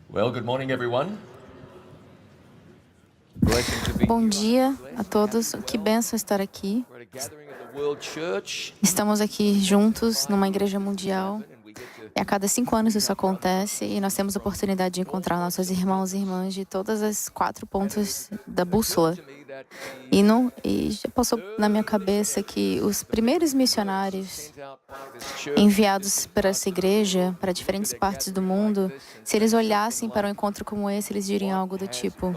Well, good morning, everyone. Bom dia a todos. Que bênção estar aqui. We're at a gathering of the World Church. Estamos aqui juntos numa igreja mundial. E a cada 5 anos isso acontece e nós temos a oportunidade de encontrar nossos irmãos e irmãs de todas as 4 pontas da bússola. E já passou na minha cabeça que os primeiros missionários enviados para essa igreja, para diferentes partes do mundo, se eles olhassem para um encontro como esse, eles diriam algo do tipo: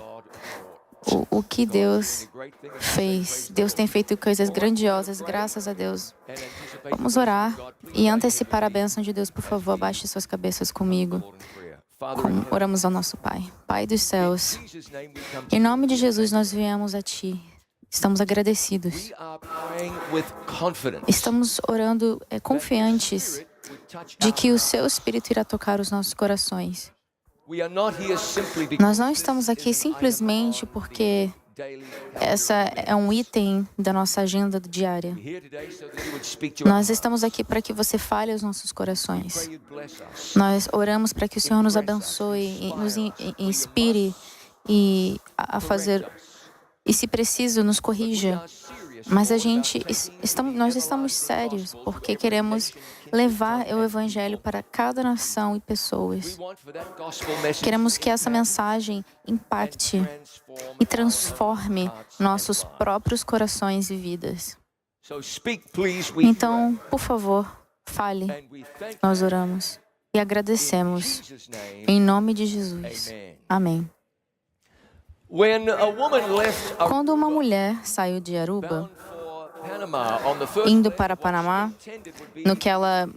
o que Deus fez. Deus tem feito coisas grandiosas, graças a Deus. Vamos orar e antecipar a bênção de Deus. Por favor, abaixe suas cabeças comigo. Oramos ao nosso Pai. Pai dos céus, em nome de Jesus nós viemos a Ti. Estamos agradecidos. Estamos orando confiantes de que o Seu Espírito irá tocar os nossos corações. Nós não estamos aqui simplesmente porque essa é um item da nossa agenda diária. Nós estamos aqui para que você fale aos nossos corações. Nós oramos para que o Senhor nos abençoe e nos inspire a fazer, e se preciso, nos corrija. Mas nós estamos sérios porque queremos levar o Evangelho para cada nação e pessoas. Queremos que essa mensagem impacte e transforme nossos próprios corações e vidas. Então, por favor, fale. Nós oramos e agradecemos. Em nome de Jesus. Amém. Quando uma mulher saiu de Aruba, indo para Panamá, no que ela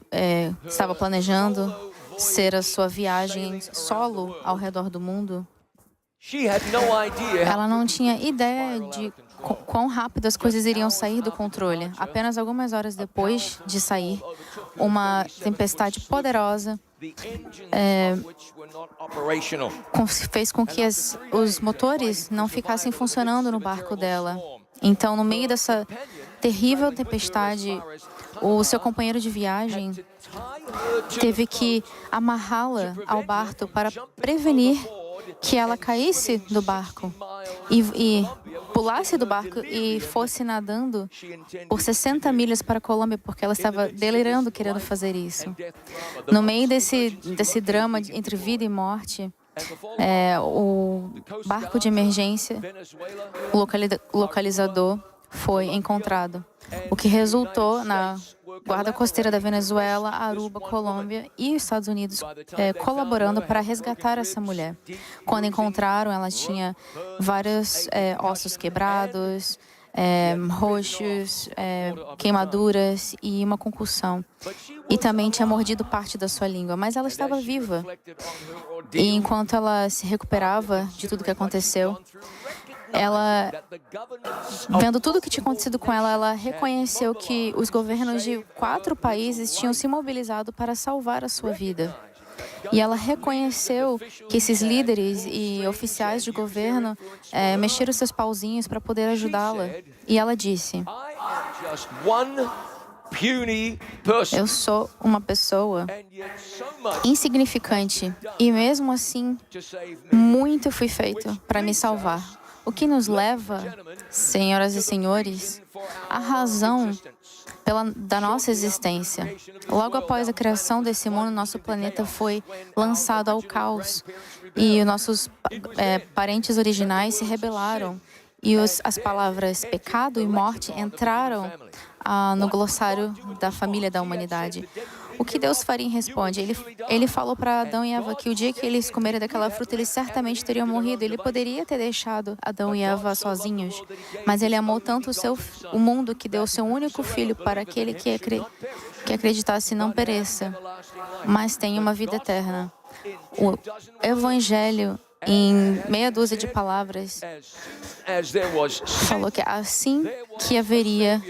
estava planejando ser a sua viagem solo ao redor do mundo, ela não tinha ideia de quão rápido as coisas iriam sair do controle. Apenas algumas horas depois de sair, uma tempestade poderosa fez com que os motores não ficassem funcionando no barco dela. Então, no meio dessa terrível tempestade, o seu companheiro de viagem teve que amarrá-la ao barco para prevenir que ela caísse do barco e pulasse do barco e fosse nadando por 60 milhas para a Colômbia, porque ela estava delirando querendo fazer isso. No meio desse drama entre vida e morte, o barco de emergência, o localizador, foi encontrado, o que resultou na Guarda Costeira da Venezuela, Aruba, Colômbia e Estados Unidos colaborando para resgatar essa mulher. Quando encontraram, ela tinha vários ossos quebrados, roxos, queimaduras e uma concussão. E também tinha mordido parte da sua língua, mas ela estava viva. E enquanto ela se recuperava de tudo que aconteceu, ela, vendo tudo o que tinha acontecido com ela, ela reconheceu que os governos de 4 países tinham se mobilizado para salvar a sua vida. E ela reconheceu que esses líderes e oficiais de governo mexeram seus pauzinhos para poder ajudá-la. E ela disse: eu sou uma pessoa insignificante e mesmo assim muito foi feito para me salvar. O que nos leva, senhoras e senhores, à razão da nossa existência. Logo após a criação desse mundo, nosso planeta foi lançado ao caos e os nossos parentes originais se rebelaram e as palavras pecado e morte entraram no glossário da família da humanidade. O que Deus faria em responde? Ele falou para Adão e Eva que o dia que eles comerem daquela fruta, eles certamente teriam morrido. Ele poderia ter deixado Adão e Eva sozinhos, mas Ele amou tanto o mundo que deu o seu único filho para aquele que acreditasse não pereça, mas tenha uma vida eterna. O Evangelho, em meia dúzia de palavras, falou que assim que haveria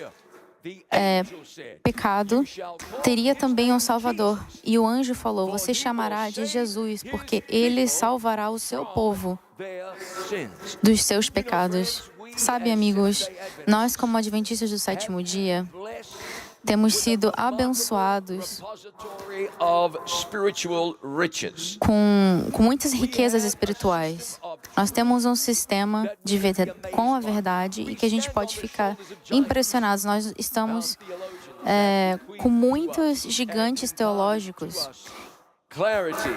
pecado, teria também um Salvador. E o anjo falou: você chamará de Jesus, porque Ele salvará o seu povo dos seus pecados. Sabe, amigos, nós como adventistas do 7º dia, temos sido abençoados repository of spiritual riches. com muitas riquezas espirituais. Nós temos um sistema de vida com a verdade e que a gente pode ficar impressionados. Nós estamos com muitos gigantes teológicos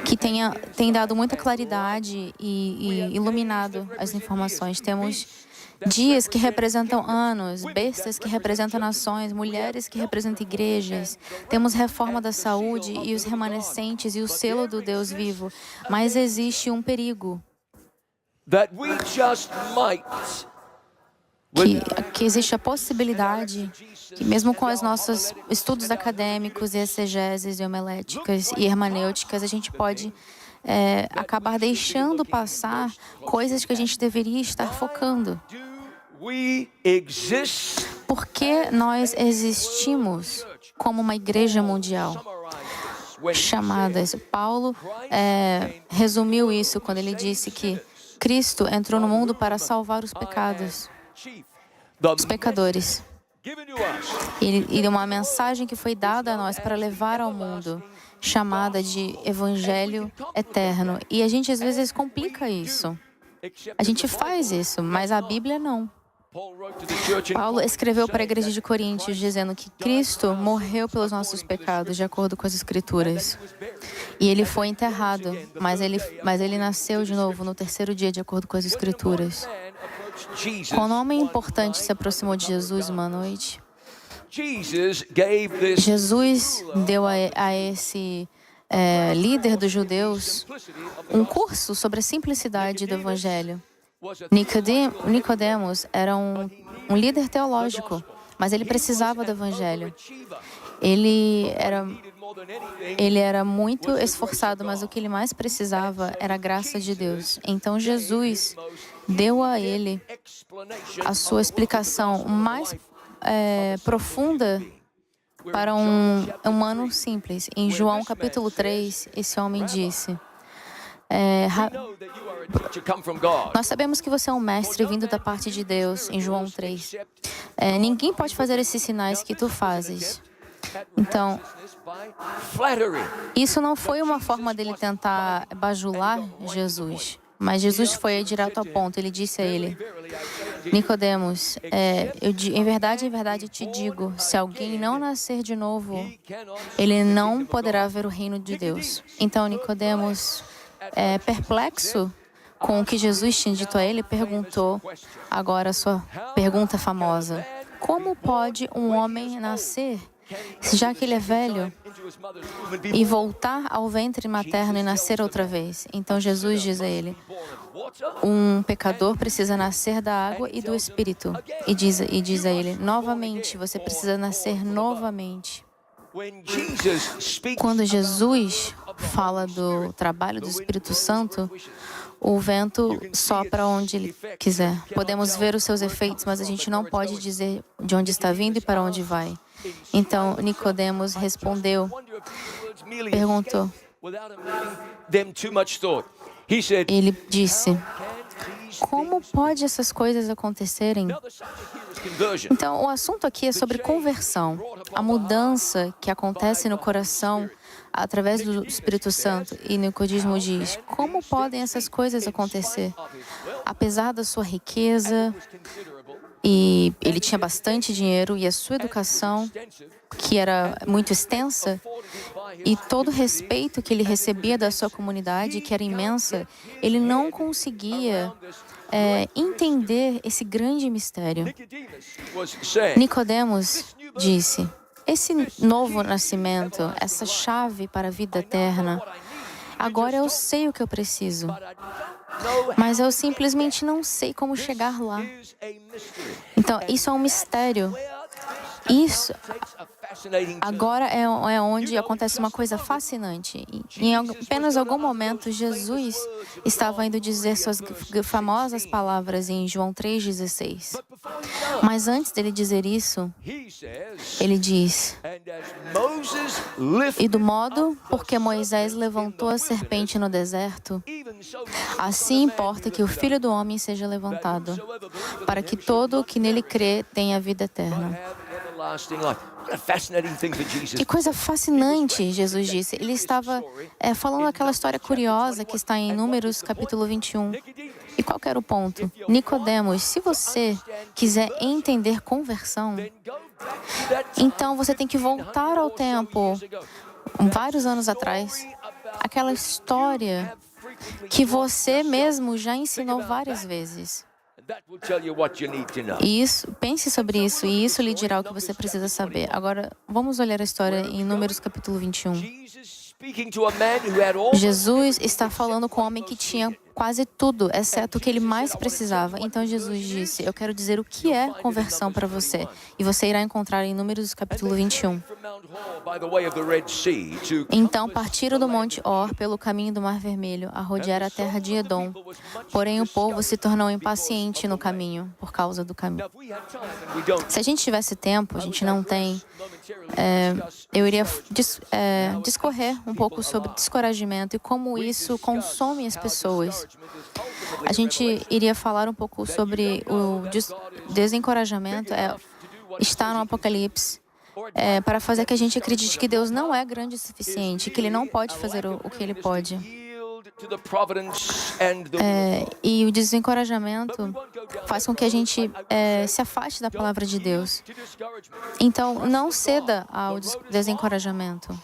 que têm dado muita claridade e iluminado as informações. Temos dias que representam anos, bestas que representam nações, mulheres que representam igrejas. Temos reforma da saúde e os remanescentes e o selo do Deus vivo. Mas existe um perigo. Que existe a possibilidade que mesmo com os nossos estudos acadêmicos e exegeses e homiléticas e hermenêuticas, a gente pode acabar deixando passar coisas que a gente deveria estar focando. Por que nós existimos como uma igreja mundial? Chamadas. Paulo resumiu isso quando ele disse que Cristo entrou no mundo para salvar os pecadores. E uma mensagem que foi dada a nós para levar ao mundo, chamada de Evangelho Eterno. E a gente às vezes complica isso. A gente faz isso, mas a Bíblia não. Paulo escreveu para a igreja de Coríntios dizendo que Cristo morreu pelos nossos pecados, de acordo com as Escrituras. E ele foi enterrado, mas ele nasceu de novo no terceiro dia, de acordo com as Escrituras. Quando um homem importante se aproximou de Jesus uma noite, Jesus deu a esse líder dos judeus um curso sobre a simplicidade do Evangelho. Nicodemos era um líder teológico, mas ele precisava do Evangelho. Ele era muito esforçado, mas o que ele mais precisava era a graça de Deus. Então Jesus deu a ele a sua explicação mais profunda para um humano simples. Em João capítulo 3, esse homem disse: nós sabemos que você é um mestre vindo da parte de Deus, em João 3. Ninguém pode fazer esses sinais que tu fazes. Então, isso não foi uma forma dele tentar bajular Jesus, mas Jesus foi direto ao ponto. Ele disse a ele: Nicodemos, em verdade te digo, se alguém não nascer de novo, ele não poderá ver o reino de Deus. Então, Nicodemos, perplexo com o que Jesus tinha dito a ele, perguntou agora a sua pergunta famosa: como pode um homem nascer, já que ele é velho, e voltar ao ventre materno e nascer outra vez? Então Jesus diz a ele: um pecador precisa nascer da água e do Espírito. E diz a ele: novamente, você precisa nascer novamente. Quando Jesus fala do trabalho do Espírito Santo, o vento sopra onde ele quiser. Podemos ver os seus efeitos, mas a gente não pode dizer de onde está vindo e para onde vai. Então, Nicodemos perguntou. Ele disse: como pode essas coisas acontecerem? Então, o assunto aqui é sobre conversão, a mudança que acontece no coração através do Espírito Santo. E Nicodemo diz: como podem essas coisas acontecer? Apesar da sua riqueza, e ele tinha bastante dinheiro, e a sua educação, que era muito extensa, e todo o respeito que ele recebia da sua comunidade, que era imensa, ele não conseguia entender esse grande mistério. Nicodemos disse: esse novo nascimento, essa chave para a vida eterna, agora eu sei o que eu preciso, mas eu simplesmente não sei como chegar lá. Então, isso é um mistério. Isso agora é onde acontece uma coisa fascinante. Em apenas algum momento, Jesus estava indo dizer suas famosas palavras em João 3,16. Mas antes dele dizer isso, ele diz: e do modo porque Moisés levantou a serpente no deserto, assim importa que o Filho do Homem seja levantado, para que todo o que nele crê tenha vida eterna. Que coisa fascinante, Jesus disse. Ele estava falando aquela história curiosa que está em Números, capítulo 21. E qual que era o ponto? Nicodemos, se você quiser entender conversão, então você tem que voltar ao tempo, vários anos atrás, aquela história que você mesmo já ensinou várias vezes. Isso, pense sobre isso, e isso lhe dirá o que você precisa saber. Agora, vamos olhar a história em Números capítulo 21. Jesus está falando com um homem que tinha quase tudo, exceto o que ele mais precisava. Então Jesus disse, eu quero dizer o que é conversão para você. E você irá encontrar em Números capítulo 21. Então partiram do Monte Or pelo caminho do Mar Vermelho, a rodear a terra de Edom. Porém o povo se tornou impaciente no caminho, por causa do caminho. Se a gente tivesse tempo, a gente não tem, eu iria discorrer um pouco sobre descorajamento e como isso consome as pessoas. A gente iria falar um pouco sobre o desencorajamento, está no Apocalipse, para fazer que a gente acredite que Deus não é grande o suficiente, que Ele não pode fazer o que Ele pode. E o desencorajamento faz com que a gente se afaste da palavra de Deus. Então, não ceda ao desencorajamento.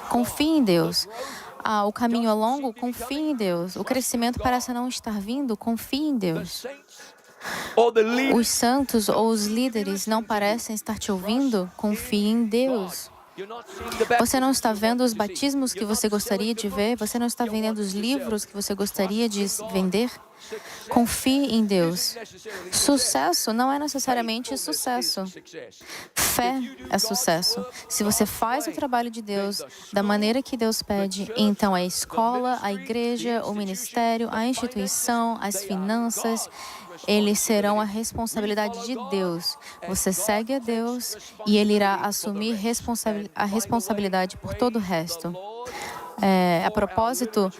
Confie em Deus. O caminho é longo, confie em Deus. O crescimento parece não estar vindo, confie em Deus. Os santos ou os líderes não parecem estar te ouvindo, confie em Deus. Você não está vendo os batismos que você gostaria de ver? Você não está vendendo os livros que você gostaria de vender? Confie em Deus. Sucesso não é necessariamente sucesso. Fé é sucesso. Se você faz o trabalho de Deus da maneira que Deus pede, então a escola, a igreja, o ministério, a instituição, as finanças, eles serão a responsabilidade de Deus. Você segue a Deus e Ele irá assumir a responsabilidade por todo o resto. A propósito,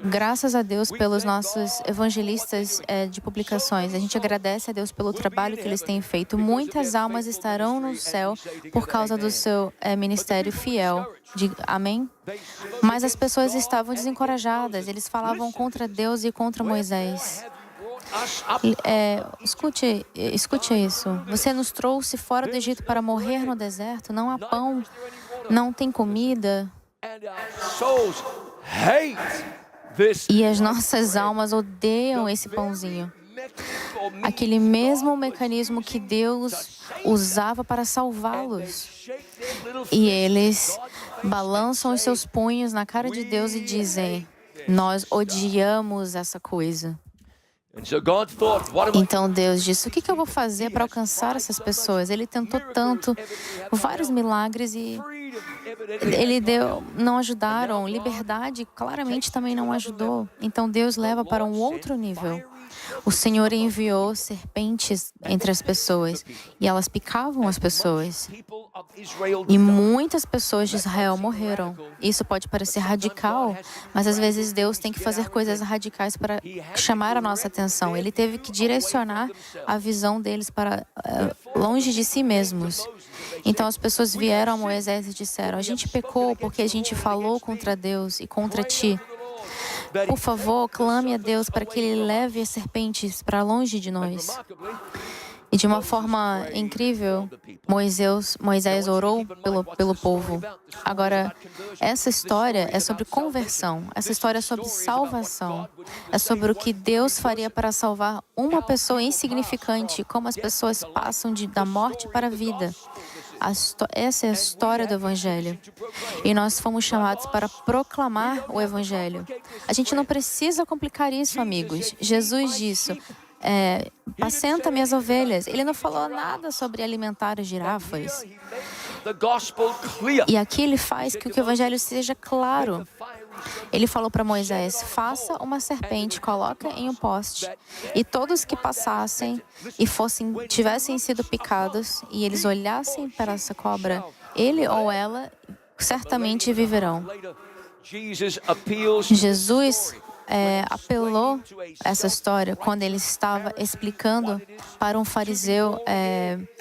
graças a Deus pelos nossos evangelistas de publicações. A gente agradece a Deus pelo trabalho que eles têm feito. Muitas almas estarão no céu por causa do seu ministério fiel. Amém? Mas as pessoas estavam desencorajadas. Eles falavam contra Deus e contra Moisés. Escute isso. Você nos trouxe fora do Egito para morrer no deserto. Não há pão, não tem comida. E as nossas almas odeiam esse pãozinho. Aquele mesmo mecanismo que Deus usava para salvá-los. E eles balançam os seus punhos na cara de Deus e dizem, nós odiamos essa coisa. Então Deus disse, o que eu vou fazer para alcançar essas pessoas? Ele tentou tanto, vários milagres e não ajudaram. Liberdade claramente também não ajudou. Então Deus leva para um outro nível. O Senhor enviou serpentes entre as pessoas e elas picavam as pessoas. E muitas pessoas de Israel morreram. Isso pode parecer radical, mas às vezes Deus tem que fazer coisas radicais para chamar a nossa atenção. Ele teve que direcionar a visão deles para longe de si mesmos. Então as pessoas vieram a Moisés e disseram, a gente pecou porque a gente falou contra Deus e contra ti. Por favor, clame a Deus para que Ele leve as serpentes para longe de nós. E de uma forma incrível, Moisés orou pelo povo. Agora, essa história é sobre conversão. Essa história é sobre salvação. É sobre o que Deus faria para salvar uma pessoa insignificante, como as pessoas passam da morte para a vida. Essa é a história do Evangelho. E nós fomos chamados para proclamar o Evangelho. A gente não precisa complicar isso, amigos. Jesus disse, apacenta minhas ovelhas. Ele não falou nada sobre alimentar as girafas. E aqui ele faz que o Evangelho seja claro. Ele falou para Moisés, faça uma serpente, coloca em um poste, e todos que passassem e tivessem sido picados, e eles olhassem para essa cobra, ele ou ela certamente viverão. Jesus apelou essa história quando ele estava explicando para um fariseu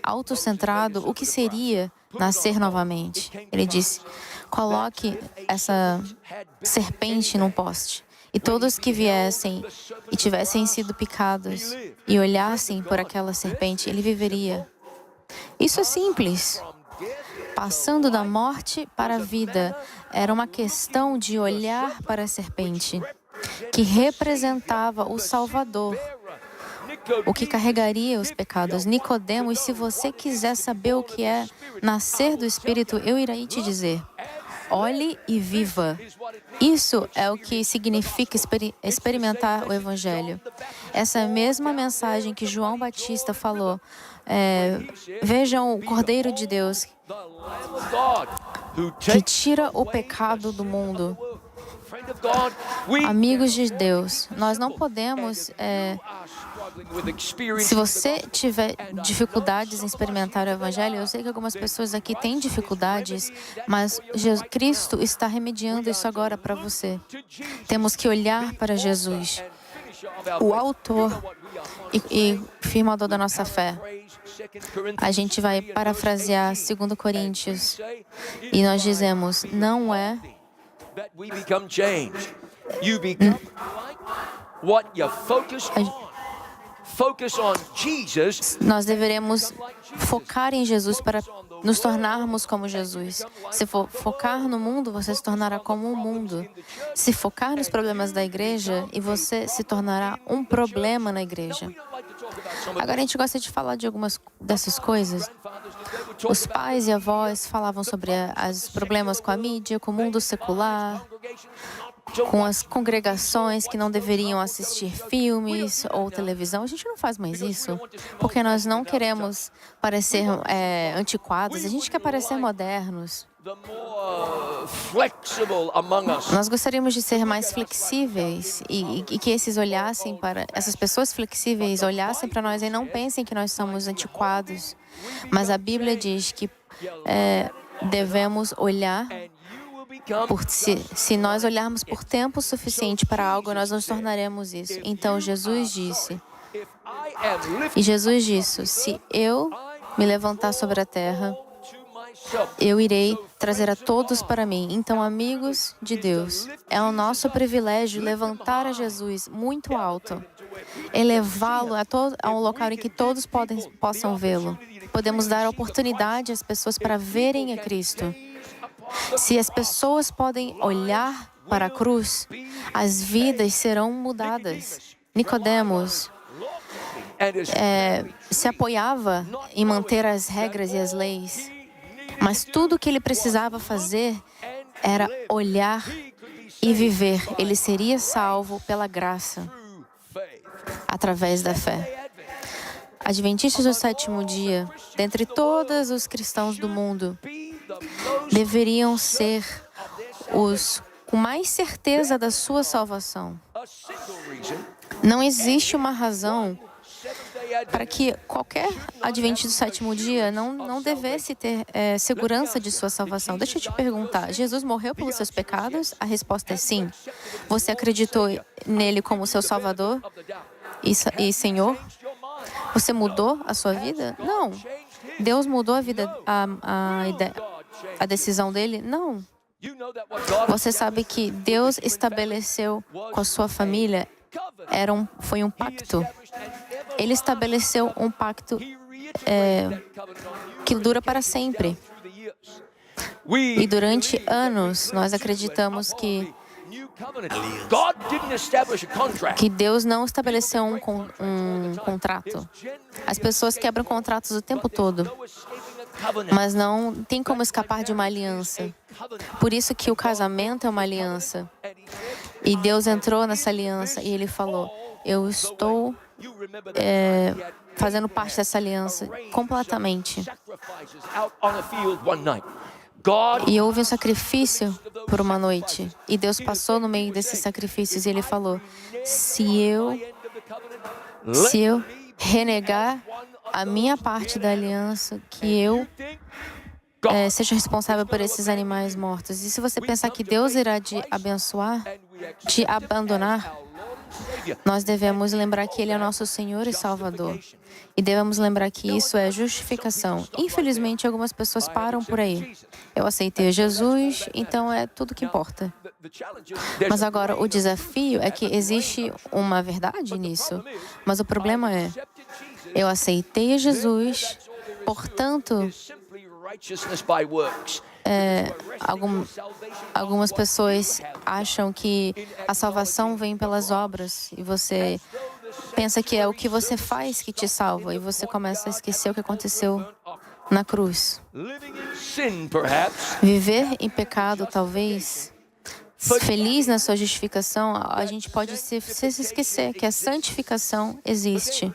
autocentrado o que seria nascer novamente. Ele disse, coloque essa serpente num poste. E todos que viessem e tivessem sido picados e olhassem por aquela serpente, ele viveria. Isso é simples. Passando da morte para a vida, era uma questão de olhar para a serpente, que representava o Salvador, o que carregaria os pecados. Nicodemos, se você quiser saber o que é nascer do Espírito, eu irei te dizer. Olhe e viva. Isso é o que significa experimentar o Evangelho. Essa mesma mensagem que João Batista falou. Vejam o Cordeiro de Deus que tira o pecado do mundo. Amigos de Deus, nós não podemos... Se você tiver dificuldades em experimentar o Evangelho, eu sei que algumas pessoas aqui têm dificuldades, mas Cristo está remediando isso agora para você. Temos que olhar para Jesus, o autor e firmador da nossa fé. A gente vai parafrasear 2 Coríntios e nós dizemos, não é... Nós deveremos focar em Jesus para nos tornarmos como Jesus. Se for focar no mundo, você se tornará como o mundo. Se focar nos problemas da igreja, e você se tornará um problema na igreja. Agora, a gente gosta de falar de algumas dessas coisas. Os pais e avós falavam sobre os problemas com a mídia, com o mundo secular, com as congregações que não deveriam assistir filmes ou televisão. A gente não faz mais isso, porque nós não queremos parecer antiquados, a gente quer parecer modernos. Nós gostaríamos de ser mais flexíveis e que essas pessoas flexíveis olhassem para nós e não pensem que nós somos antiquados. Mas a Bíblia diz que devemos olhar se nós olharmos por tempo suficiente para algo, nós nos tornaremos isso. Então Jesus disse, se eu me levantar sobre a terra, eu irei trazer a todos para mim. Então, amigos de Deus, é o nosso privilégio levantar a Jesus muito alto, elevá-lo a um local em que todos possam vê-lo. Podemos dar a oportunidade às pessoas para verem a Cristo. Se as pessoas podem olhar para a cruz, as vidas serão mudadas. Nicodemos se apoiava em manter as regras e as leis, mas tudo o que ele precisava fazer era olhar e viver. Ele seria salvo pela graça, através da fé. Adventistas do sétimo dia, dentre todos os cristãos do mundo, deveriam ser os com mais certeza da sua salvação. Não existe uma razão para que qualquer adventista do sétimo dia não devesse ter segurança de sua salvação. Deixa eu te perguntar, Jesus morreu pelos seus pecados? A resposta é sim. Você acreditou nele como seu Salvador e Senhor? Você mudou a sua vida? Não. Deus mudou a decisão dele? Não. Você sabe que Deus estabeleceu com a sua família, foi um pacto. Ele estabeleceu um pacto que dura para sempre. E durante anos, nós acreditamos que Deus não estabeleceu um contrato. As pessoas quebram contratos o tempo todo, mas não tem como escapar de uma aliança. Por isso que o casamento é uma aliança. E Deus entrou nessa aliança e Ele falou, eu estou fazendo parte dessa aliança completamente. E houve um sacrifício por uma noite. E Deus passou no meio desses sacrifícios e Ele falou, se eu renegar a minha parte da aliança, que eu seja responsável por esses animais mortos. E se você pensar que Deus irá te abençoar, te abandonar, Nós devemos lembrar que Ele é nosso Senhor e Salvador. E devemos lembrar que isso é justificação. Infelizmente, algumas pessoas param por aí. Eu aceitei Jesus, então é tudo que importa. Mas agora, o desafio é que existe uma verdade nisso. Mas o problema é, eu aceitei Jesus, portanto, algumas pessoas acham que a salvação vem pelas obras e você pensa que é o que você faz que te salva e você começa a esquecer o que aconteceu na cruz. Viver em pecado, talvez, feliz na sua justificação, a gente pode se esquecer que a santificação existe.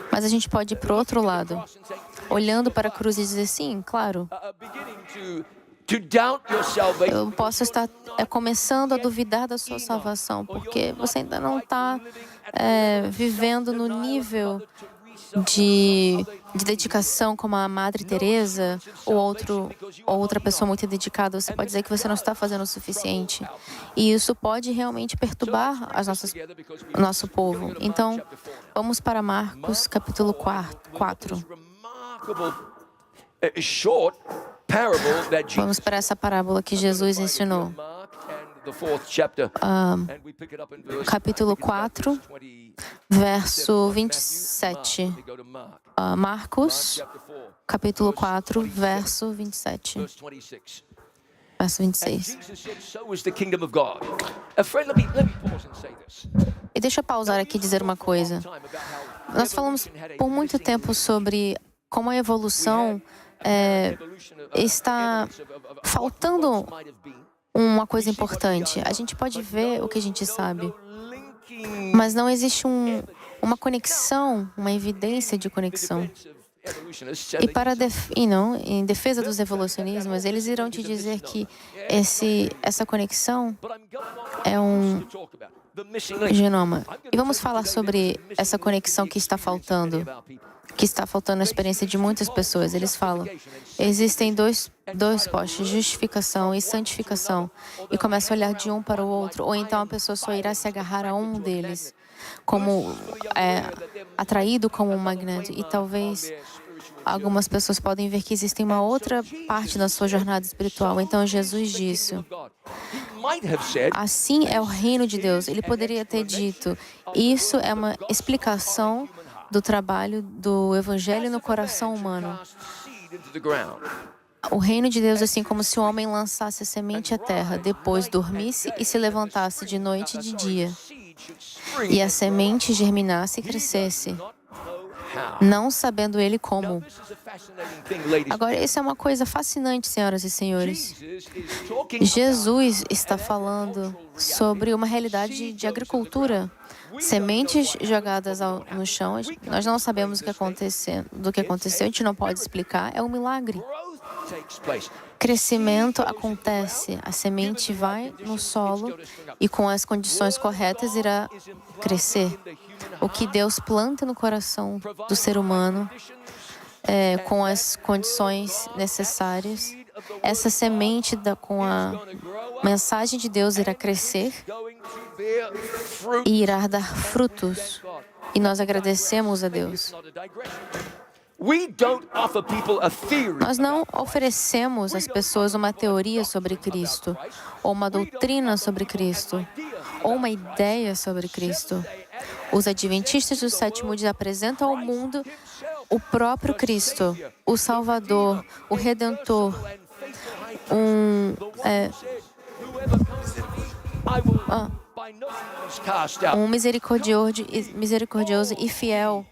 Mas a gente pode ir para o outro lado, olhando para a cruz e dizer, sim, claro, eu posso estar começando a duvidar da sua salvação, porque você ainda não está vivendo no nível de dedicação como a Madre Teresa ou outra pessoa muito dedicada. Você pode dizer que você não está fazendo o suficiente. E isso pode realmente perturbar o nosso povo. Então, vamos para Marcos, capítulo 4. Vamos para essa parábola que Jesus ensinou. Capítulo 4, verso 27. Marcos, capítulo 4, verso 27. Verso 26. E deixa eu pausar aqui e dizer uma coisa. Nós falamos por muito tempo sobre como a evolução está faltando uma coisa importante. A gente pode ver o que a gente sabe, mas não existe uma conexão, uma evidência de conexão. E em defesa dos evolucionismos, eles irão te dizer que essa conexão é um genoma. E vamos falar sobre essa conexão que está faltando na experiência de muitas pessoas. Eles falam, existem dois postes, justificação e santificação, e começa a olhar de um para o outro, ou então a pessoa só irá se agarrar a um deles, como atraído como um magneto. E talvez algumas pessoas podem ver que existe uma outra parte na sua jornada espiritual. Então Jesus disse, assim é o reino de Deus. Ele poderia ter dito, isso é uma explicação do trabalho do Evangelho no coração humano. O reino de Deus é assim como se o homem lançasse a semente à terra, depois dormisse e se levantasse de noite e de dia, e a semente germinasse e crescesse, não sabendo ele como. Agora, isso é uma coisa fascinante, senhoras e senhores. Jesus está falando sobre uma realidade de agricultura. Sementes jogadas no chão, nós não sabemos do que aconteceu, a gente não pode explicar, é um milagre. Crescimento acontece, a semente vai no solo e com as condições corretas irá crescer. O que Deus planta no coração do ser humano, com as condições necessárias, essa semente com a mensagem de Deus irá crescer e irá dar frutos. E nós agradecemos a Deus. Nós não oferecemos às pessoas uma teoria sobre Cristo, ou uma doutrina sobre Cristo, ou uma ideia sobre Cristo. Os adventistas do sétimo dia apresentam ao mundo o próprio Cristo, o Salvador, o Redentor, um misericordioso e fiel.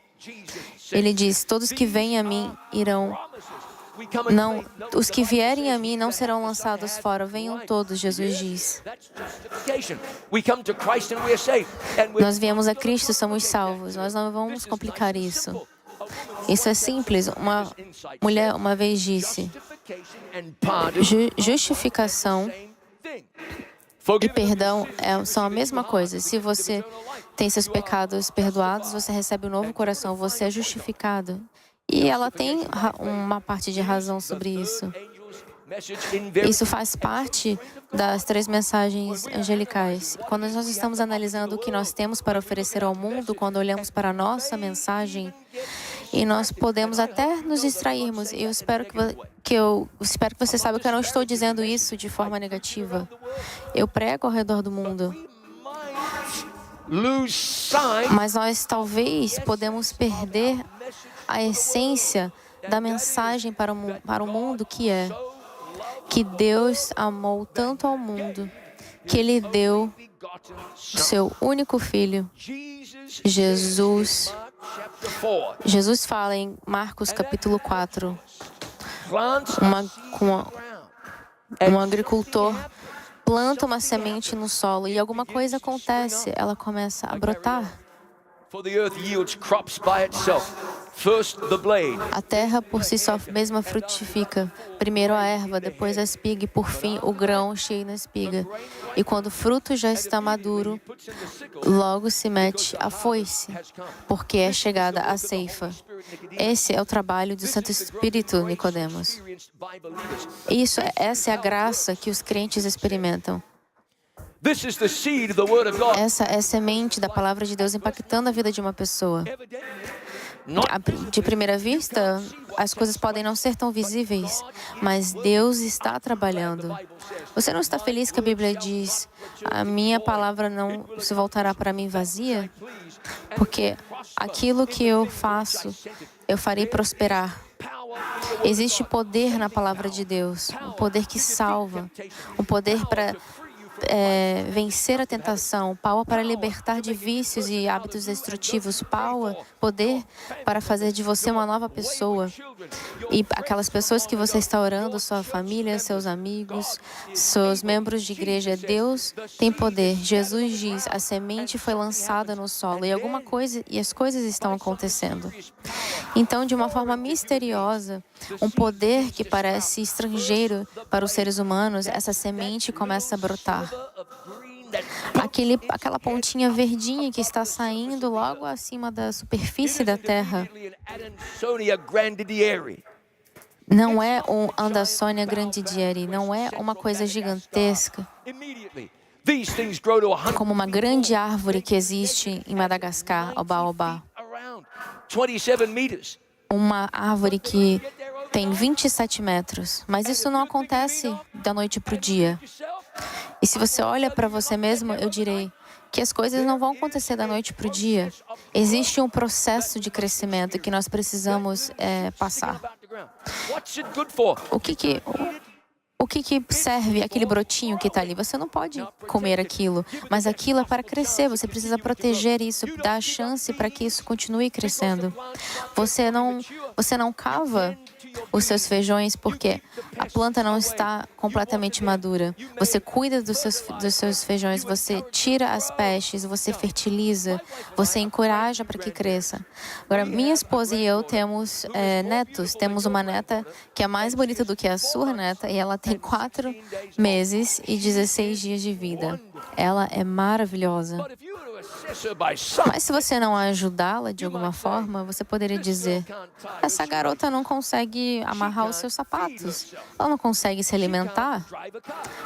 Ele diz, todos que vêm a mim os que vierem a mim não serão lançados fora, venham todos, Jesus diz. Nós viemos a Cristo, somos salvos, nós não vamos complicar isso. Isso é simples. Uma mulher uma vez disse, justificação e perdão são a mesma coisa. Se você tem seus pecados perdoados, você recebe um novo coração, você é justificado. E ela tem uma parte de razão sobre isso. Isso faz parte das 3 mensagens angelicais. Quando nós estamos analisando o que nós temos para oferecer ao mundo, quando olhamos para a nossa mensagem, e nós podemos até nos distrairmos. Eu espero que você saiba que eu não estou dizendo isso de forma negativa. Eu prego ao redor do mundo. Mas nós talvez podemos perder a essência da mensagem para o mundo, que é que Deus amou tanto ao mundo que Ele deu o seu único Filho, Jesus. Jesus fala em Marcos capítulo 4, um agricultor planta uma semente no solo e alguma coisa acontece, ela começa a brotar. A terra por si só mesma frutifica. Primeiro a erva, depois a espiga e por fim o grão cheio na espiga. E quando o fruto já está maduro, logo se mete a foice, porque é chegada a ceifa. Esse é o trabalho do Santo Espírito, Nicodemos. Essa é a graça que os crentes experimentam. Essa é a semente da palavra de Deus impactando a vida de uma pessoa. De primeira vista, as coisas podem não ser tão visíveis, mas Deus está trabalhando. Você não está feliz que a Bíblia diz: a minha palavra não se voltará para mim vazia? Porque aquilo que eu faço, eu farei prosperar. Existe poder na palavra de Deus, um poder que salva, um poder para vencer a tentação, power para libertar de vícios e hábitos destrutivos, poder para fazer de você uma nova pessoa. E aquelas pessoas que você está orando, sua família, seus amigos, seus membros de igreja, Deus tem poder. Jesus diz: a semente foi lançada no solo e as coisas estão acontecendo. Então, de uma forma misteriosa, um poder que parece estrangeiro para os seres humanos, essa semente começa a brotar. Aquela pontinha verdinha que está saindo logo acima da superfície da terra não é um Andersonia grandidieri, não é uma coisa gigantesca, como uma grande árvore que existe em Madagascar, o baobá. Uma árvore que tem 27 metros, mas isso não acontece da noite para o dia. E se você olha para você mesmo, eu direi que as coisas não vão acontecer da noite para o dia. Existe um processo de crescimento que nós precisamos passar. O que serve aquele brotinho que está ali? Você não pode comer aquilo, mas aquilo é para crescer. Você precisa proteger isso, dar a chance para que isso continue crescendo. Você não cava os seus feijões porque a planta não está completamente madura. Você cuida dos seus feijões, você tira as pestes, você fertiliza, você encoraja para que cresça. Agora, minha esposa e eu temos netos. Temos uma neta que é mais bonita do que a sua neta e ela tem 4 meses e 16 dias de vida. Ela é maravilhosa. Mas se você não ajudá-la de alguma forma, você poderia dizer: essa garota não consegue amarrar os seus sapatos, ela não consegue se alimentar,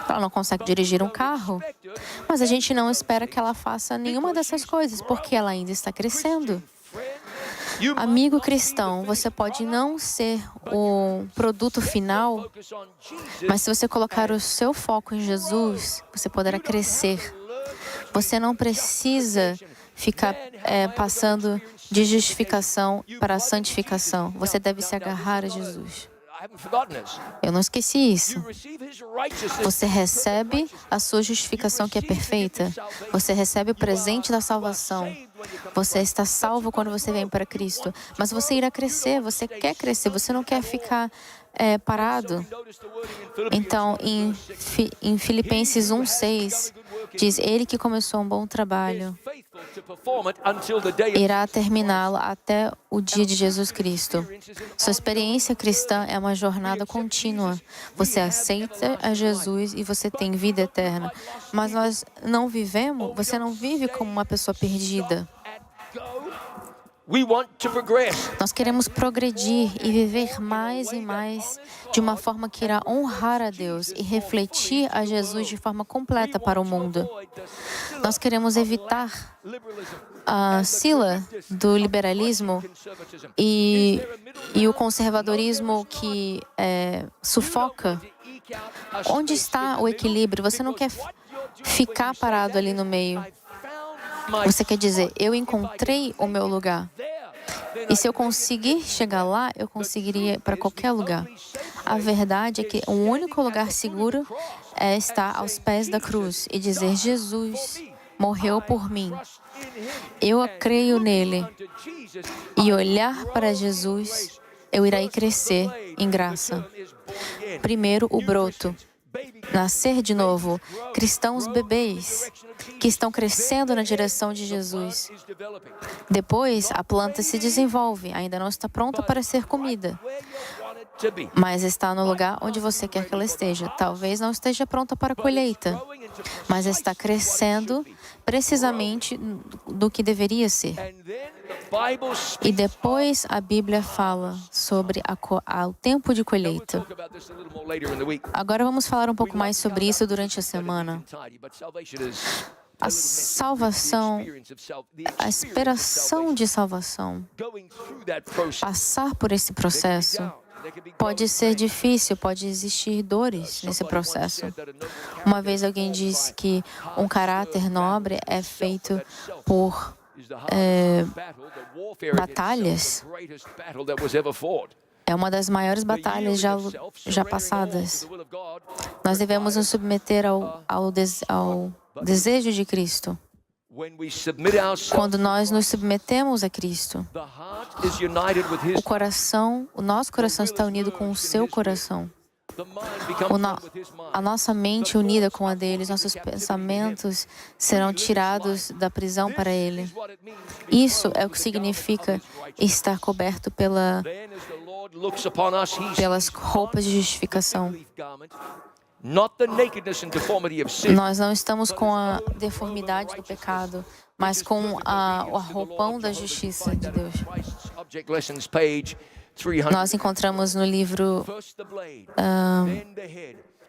ela não consegue dirigir um carro. Mas a gente não espera que ela faça nenhuma dessas coisas, porque ela ainda está crescendo. Amigo cristão, você pode não ser o produto final, mas se você colocar o seu foco em Jesus, você poderá crescer. Você não precisa ficar passando de justificação para a santificação. Você deve se agarrar a Jesus. Eu não esqueci isso. Você recebe a sua justificação que é perfeita. Você recebe o presente da salvação. Você está salvo quando você vem para Cristo. Mas você irá crescer, você quer crescer, você não quer ficar parado. Então, em Filipenses 1:6, diz: Ele que começou um bom trabalho irá terminá-lo até o dia de Jesus Cristo. Sua experiência cristã é uma jornada contínua. Você aceita a Jesus e você tem vida eterna. Mas você não vive como uma pessoa perdida. We want to progress. Nós queremos progredir e viver mais e mais de uma forma que irá honrar a Deus e refletir a Jesus de forma completa para o mundo. Nós queremos evitar a sila do liberalismo e o conservadorismo que sufoca. Onde está o equilíbrio? Você não quer ficar parado ali no meio. Você quer dizer, eu encontrei o meu lugar. E se eu conseguir chegar lá, eu conseguiria ir para qualquer lugar. A verdade é que o único lugar seguro é estar aos pés da cruz e dizer, Jesus morreu por mim. Eu creio nele. E olhar para Jesus, eu irei crescer em graça. Primeiro, o broto. Nascer de novo, cristãos bebês que estão crescendo na direção de Jesus. Depois, a planta se desenvolve, ainda não está pronta para ser comida, mas está no lugar onde você quer que ela esteja. Talvez não esteja pronta para a colheita, mas está crescendo precisamente do que deveria ser. E depois a Bíblia fala sobre o tempo de colheita. Agora vamos falar um pouco mais sobre isso durante a semana. A salvação, a esperação de salvação, passar por esse processo pode ser difícil, pode existir dores nesse processo. Uma vez alguém disse que um caráter nobre é feito por batalhas. É uma das maiores batalhas já passadas. Nós devemos nos submeter ao desejo de Cristo. Quando nós nos submetemos a Cristo, o nosso coração está unido com o seu coração. A nossa mente unida com a dele, os nossos pensamentos serão tirados da prisão para ele. Isso é o que significa estar coberto pelas roupas de justificação. Nós não estamos com a deformidade do pecado, mas com o roupão da justiça de Deus. Nós encontramos no livro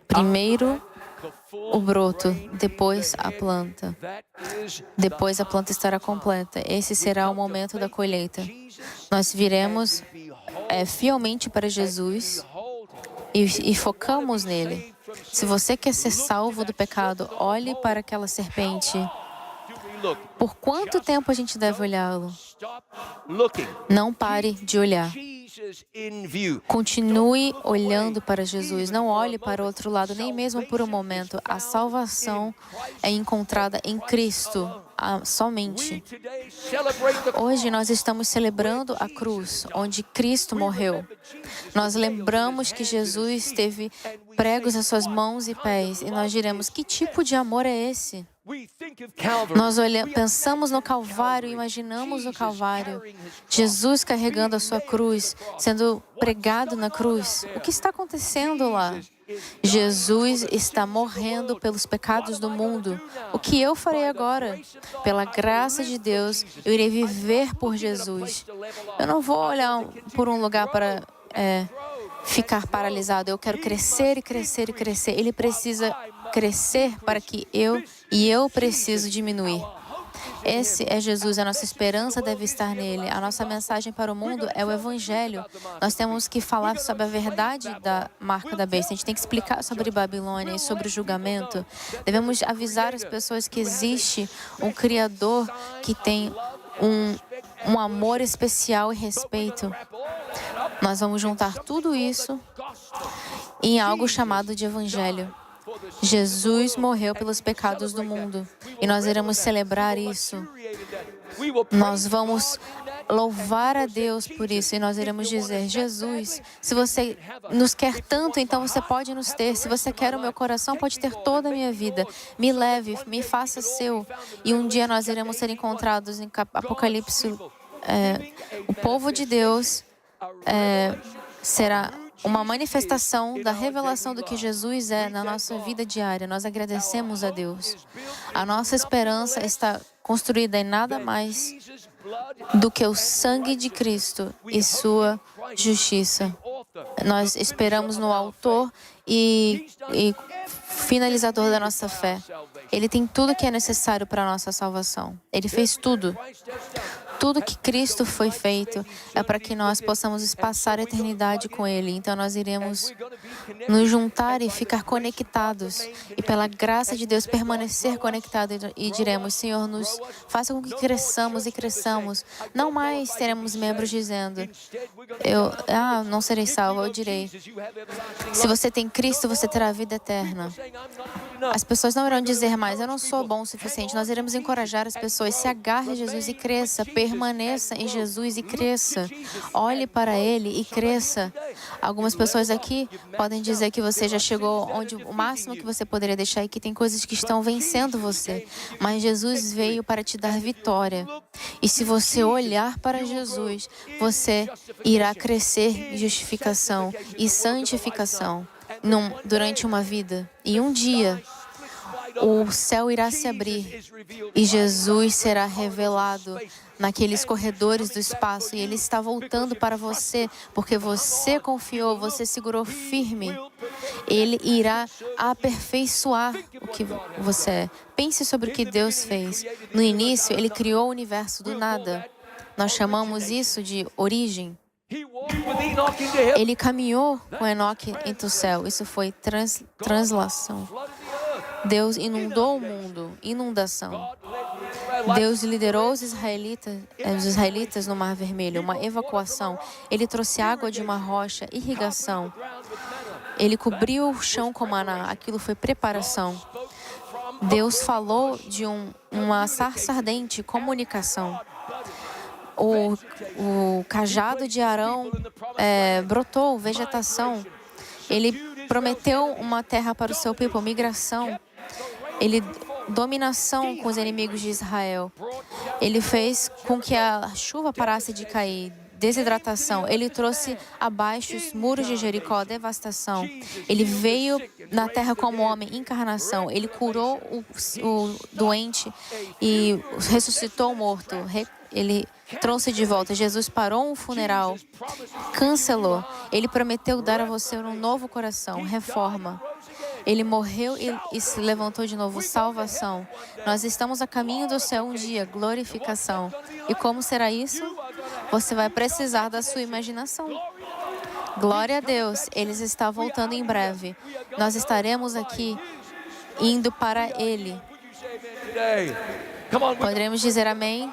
primeiro o broto, depois a planta. Depois a planta estará completa. Esse será o momento da colheita. Nós viremos fielmente para Jesus e focamos nele. Se você quer ser salvo do pecado, olhe para aquela serpente. Por quanto tempo a gente deve olhá-lo? Não pare de olhar. Continue olhando para Jesus. Não olhe para o outro lado, nem mesmo por um momento. A salvação é encontrada em Cristo somente. Hoje nós estamos celebrando a cruz, onde Cristo morreu. Nós lembramos que Jesus teve pregos nas suas mãos e pés, e nós diremos, que tipo de amor é esse? Nós pensamos no Calvário, imaginamos o Calvário, Jesus carregando a sua cruz, sendo pregado na cruz. O que está acontecendo lá? Jesus está morrendo pelos pecados do mundo. O que eu farei agora? Pela graça de Deus, eu irei viver por Jesus. Eu não vou olhar por um lugar para ficar paralisado. Eu quero crescer e crescer e crescer. Ele precisa crescer para que eu preciso diminuir. Esse é Jesus, a nossa esperança deve estar nele. A nossa mensagem para o mundo é o Evangelho. Nós temos que falar sobre a verdade da marca da besta. A gente tem que explicar sobre Babilônia e sobre o julgamento. Devemos avisar as pessoas que existe um Criador que tem um amor especial e respeito. Nós vamos juntar tudo isso em algo chamado de Evangelho. Jesus morreu pelos pecados do mundo e nós iremos celebrar isso. Nós vamos louvar a Deus por isso e nós iremos dizer, Jesus, se você nos quer tanto, então você pode nos ter. Se você quer o meu coração, pode ter toda a minha vida. Me leve, me faça seu. E um dia nós iremos ser encontrados em Apocalipse. O povo de Deus será uma manifestação da revelação do que Jesus é na nossa vida diária. Nós agradecemos a Deus. A nossa esperança está construída em nada mais do que o sangue de Cristo e sua justiça. Nós esperamos no autor e finalizador da nossa fé. Ele tem tudo que é necessário para a nossa salvação. Ele fez tudo. Tudo que Cristo foi feito é para que nós possamos passar a eternidade com Ele. Então nós iremos nos juntar e ficar conectados. E pela graça de Deus permanecer conectados e diremos: Senhor, nos faça com que cresçamos e cresçamos. Não mais teremos membros dizendo: não serei salvo. Eu direi: se você tem Cristo, você terá a vida eterna. As pessoas não irão dizer mais: eu não sou bom o suficiente. Nós iremos encorajar as pessoas: se agarre a Jesus e cresça. Permaneça em Jesus e cresça. Olhe para Ele e cresça. Algumas pessoas aqui podem dizer que você já chegou onde o máximo que você poderia deixar e que tem coisas que estão vencendo você. Mas Jesus veio para te dar vitória. E se você olhar para Jesus, você irá crescer em justificação e santificação durante uma vida. E um dia, o céu irá se abrir e Jesus será revelado naqueles corredores do espaço, e Ele está voltando para você, porque você confiou, você segurou firme. Ele irá aperfeiçoar o que você é. Pense sobre o que Deus fez. No início, Ele criou o universo do nada. Nós chamamos isso de origem. Ele caminhou com Enoque entre o céu. Isso foi translação. Deus inundou o mundo, inundação. Deus liderou os israelitas no Mar Vermelho, uma evacuação. Ele trouxe água de uma rocha, irrigação. Ele cobriu o chão com maná, aquilo foi preparação. Deus falou de uma sarça ardente, comunicação. O cajado de Arão brotou, vegetação. Ele prometeu uma terra para o seu povo, migração. Dominação com os inimigos de Israel. Ele fez com que a chuva parasse de cair, desidratação. Ele trouxe abaixo os muros de Jericó, devastação. Ele veio na terra como homem, encarnação. Ele curou o doente e ressuscitou o morto. Ele trouxe de volta. Jesus parou um funeral, cancelou. Ele prometeu dar a você um novo coração, reforma. Ele morreu e se levantou de novo, salvação. Nós estamos a caminho do céu um dia, glorificação. E como será isso? Você vai precisar da sua imaginação. Glória a Deus, Ele está voltando em breve. Nós estaremos aqui indo para Ele. Poderemos dizer amém?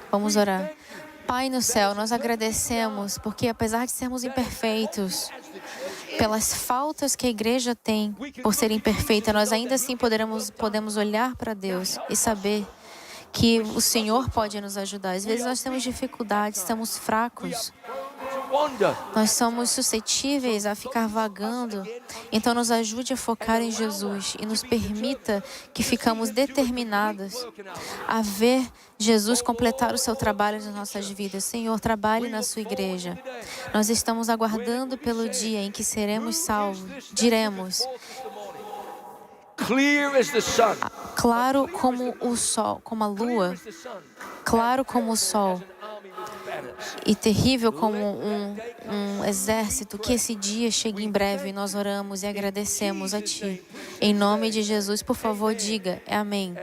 Vamos orar. Pai no céu, nós agradecemos porque apesar de sermos imperfeitos, pelas faltas que a igreja tem por ser imperfeita, nós ainda assim podemos olhar para Deus e saber que o Senhor pode nos ajudar. Às vezes nós temos dificuldades, estamos fracos. Nós somos suscetíveis a ficar vagando. Então nos ajude a focar em Jesus e nos permita que ficamos determinados a ver Jesus completar o seu trabalho nas nossas vidas. Senhor, trabalhe na sua igreja. Nós estamos aguardando pelo dia em que seremos salvos. Diremos: claro como o sol, como a lua, claro como o sol, e terrível como um exército, que esse dia chegue em breve. Nós oramos e agradecemos a Ti. Em nome de Jesus, por favor, diga amém.